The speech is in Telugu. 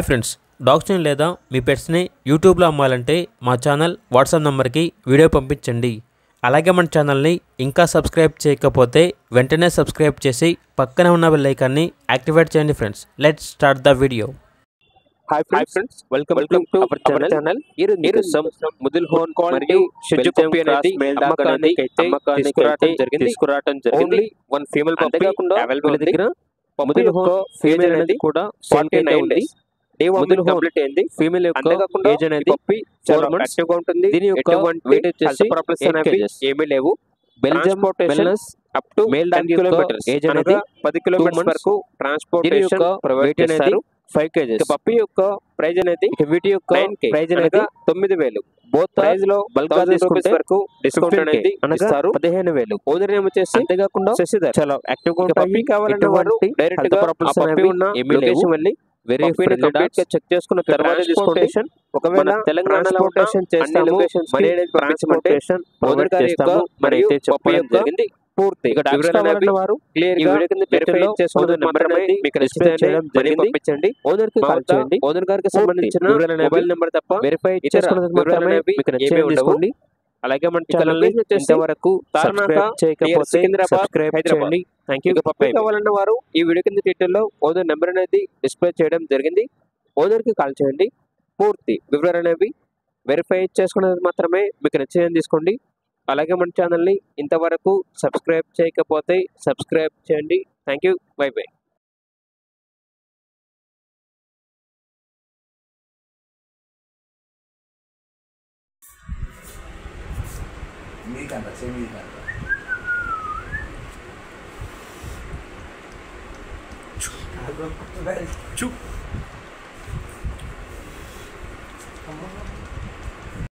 ఫ్రెండ్స్, డాగ్స్ని లేదా మీ పెట్స్ని యూట్యూబ్లో అమ్మాలంటే మా ఛానల్ వాట్సాప్ నెంబర్కి వీడియో పంపించండి. అలాగే మన ఛానల్ని ఇంకా సబ్స్క్రైబ్ చేయకపోతే వెంటనే సబ్స్క్రైబ్ చేసి పక్కనే ఉన్న బెల్ ఐకాన్ని యాక్టివేట్ చేయండి. Friends, let's start the video. Hi friends, welcome to our channel. మీరు ముదిల్ హోన్ మరియు షెడ్యూ పప్పీ అనేది అమ్మకానికి తీసుకురావడం జరిగింది. వన్ ఫీమేల్ పప్పీ అవైలబుల్ దగ్గర. ముదిల్ హోన్ ఫీమేల్ అనేది కూడా 49 డేస్ ముదిల్ కంప్లీట్ అయింది. ఫీమేల్ యొక్క ఏజ్ అనేది పప్పీ చాలా యాక్టివ్ గా ఉంటుంది. దీని యొక్క వెయిట్ వచ్చేసి ఏమీ లేవు. Belgium wellness up to 10 kilometres age అనేది 10 కిలోమీటర్స్ వరకు ట్రాన్స్పోర్టేషన్ ప్రొవైడ్ చేస్తారు. 5 kgs. పప్పీ యొక్క ప్రైజ్ అనేది వీటి యొక్క ప్రైజ్ అనేది 9,000. బోత్ ప్రైజ్ లో బల్క్ తీసుకుంటే వరకు డిస్కౌంట్ అనేది ఇస్తారు. 15,000. ఓనర్ నేమ్ వచ్చేసి అంతేకాకుండా శశిధర్ చాలా యాక్టివ్ గా ఉంటాయి. పప్పీ కావాలంటే వారు డైరెక్ట్ గా పప్పీ ఉన్న లొకేషన్ వెళ్ళి వెరీ కంప్లీట్ గా చెక్ చేసుకున్న తర్వాత డిస్కౌంటేషన్. ఒకవేళ తెలంగాణలో చేస్తాము మనీ అనేది ట్రాన్స్పోర్టేషన్ ఓనర్ గారి యొక్క మరియు పప్పీ యొక్క పూర్తి వారు క్లియర్ గా వెరిఫై చేసుకున్న నెంబర్ అనేది మీకు డిస్ప్లే చేయడం జరిగింది. పంపించండి. ఓనర్ కి కాల్ చేయండి. ఓనర్ గారికి సంబంధించిన మొబైల్ నెంబర్ తప్ప వెరిఫై చేసుకున్న మాత్రమే మీకు నచ్చేవి తీసుకోండి. అలాగే మన ఛానల్ ని ఇంతవరకు సబ్స్క్రైబ్ చేయకపోతే సబ్స్క్రైబ్ చేయండి. థాంక్యూ. పప్పీ కావాలన్న వారు ఈ వీడియో కింద టైటిల్ లో ఓనర్ నెంబర్ అనేది డిస్ప్లే చేయడం జరిగింది. ఓనర్ కి కాల్ చేయండి. పూర్తి వివరాలు అనేవి వెరిఫై చేసుకున్నది మాత్రమే మీకు నచ్చేది తీసుకోండి. అలాగే మన ఛానల్ని ఇంతవరకు సబ్స్క్రైబ్ చేయకపోతే సబ్స్క్రైబ్ చేయండి. Thank you. By by. Chuk.